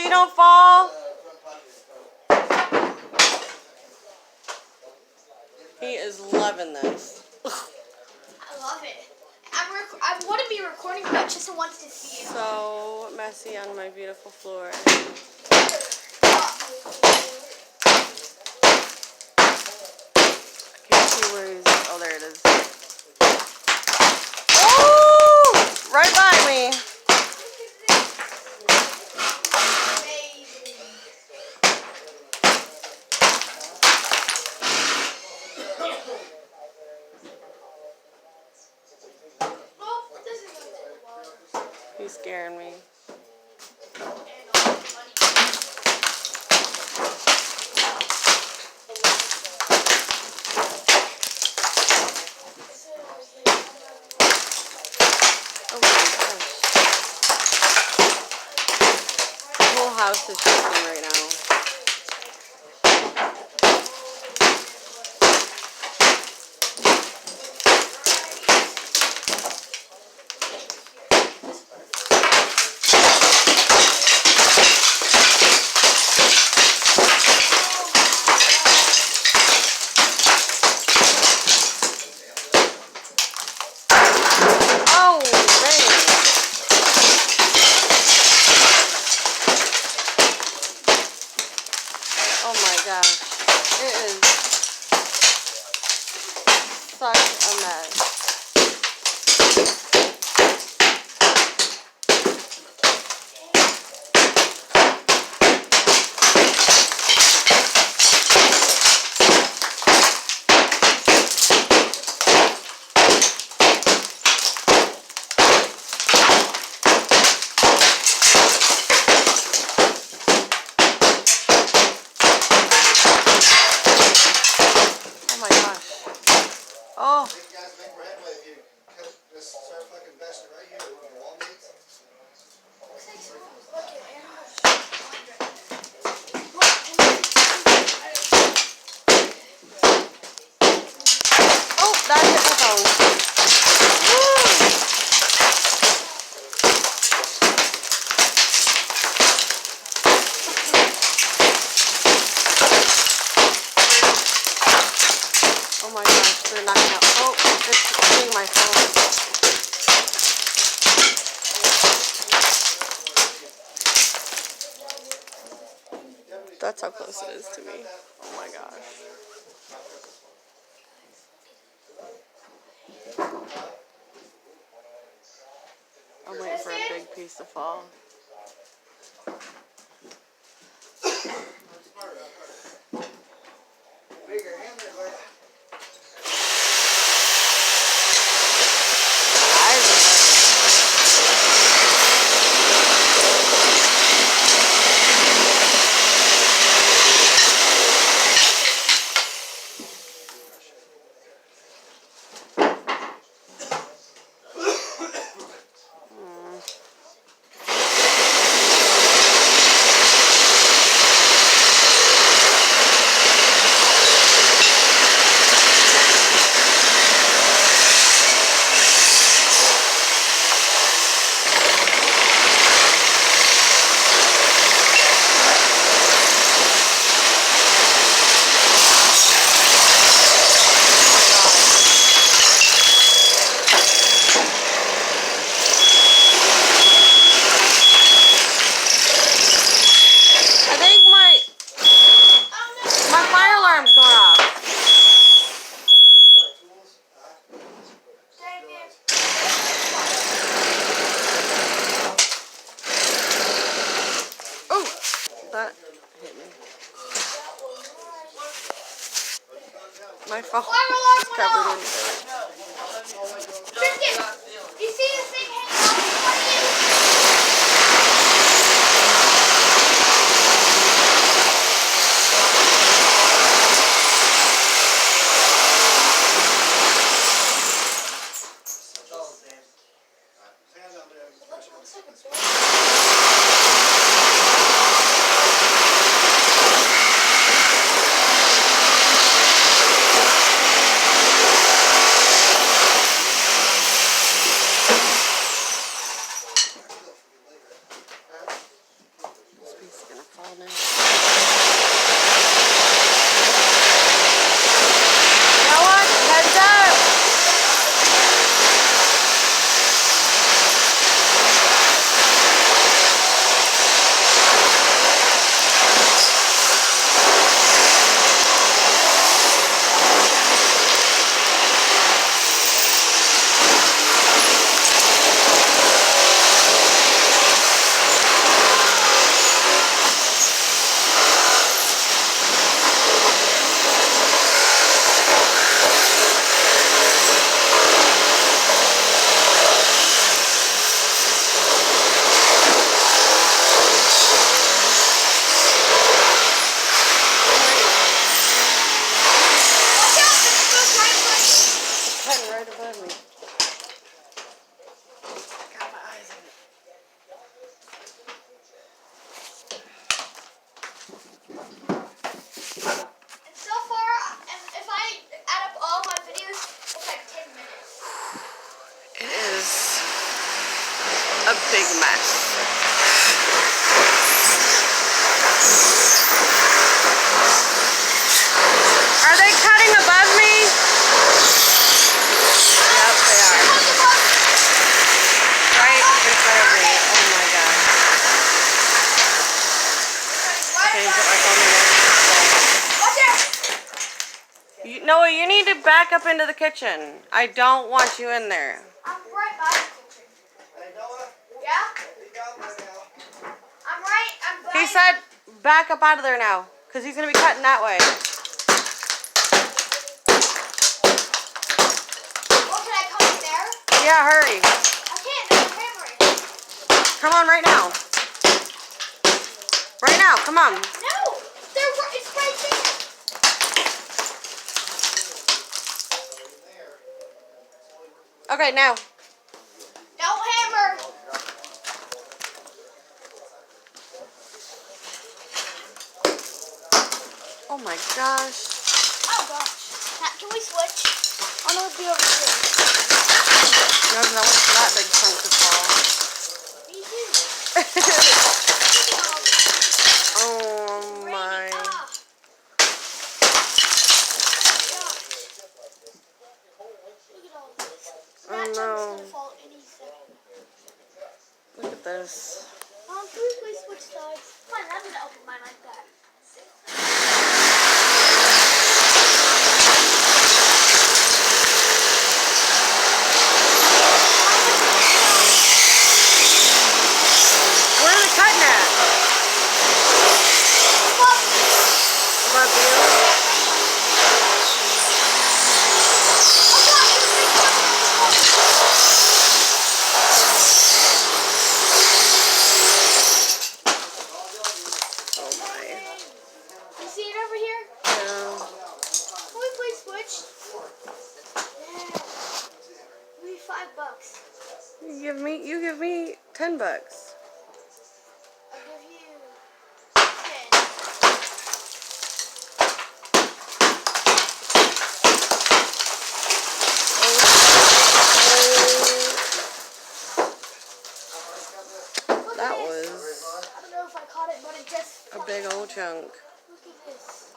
you don't fall. He is loving this. I love it. I wouldn't be recording, but I just wanted to see you. So messy on my beautiful floor. I can't see where he's. Oh, there it is. Oh! Right by me. He's scaring me. Oh my gosh. The whole house is shaking right now. Oh, dang. Oh my gosh. It is such a mess. Oh my gosh. Oh. You guys make headway if you just start fucking investing right here with the wall meets. Oh, that hit my phone. Woo. Oh my gosh, they're knocking out. Oh, it's hitting my phone. That's how close it is to me. Oh my gosh. I'm waiting for a big piece to fall. That hit me. My phone is covered in dirt. Tristan, you see this thing hanging off This piece a big mess. Are they cutting above me? Yep, they are. Right in front of me. Oh my god. Okay, put my phone in there. Noah, you need to back up into the kitchen. I don't want you in there. I'm right by the kitchen. Hey, Noah, Yeah? we got this now. I'm right. I'm by. He said back up out of there now, because he's going to be cutting that way. Oh, can I come in there? Yeah, hurry. I can't. There's a hammer in it. Come on right now. Right now, come on. No. It's right there. Okay, now. No hammer. Oh my gosh. Oh gosh. Can we switch? I want to be over here. No, because I want that big chunk to fall. Me too. Oh my. Look at all this. Oh That chunk's no. gonna fall any second. Look at this. Can we please switch sides? Fine, I'm gonna open mine like that. Where are they cutting at? Above you? Oh my. You see it over here? Yeah. Can we please switch? Yeah. Give me $5. You give me $10. I'll give you 10. Look That at this. was I don't know if I caught it, but it just a big old chunk. Look at this.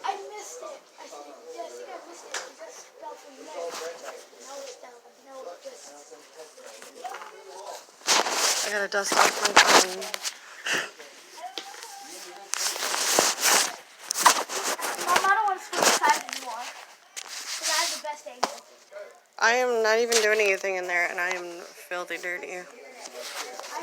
I missed it. I think I missed it. It just fell from there. No, it fell. No, it just. I gotta dust off my phone. Mom, I don't want to switch sides anymore. Because I have the best angle. I am not even doing anything in there, and I am filthy dirty. I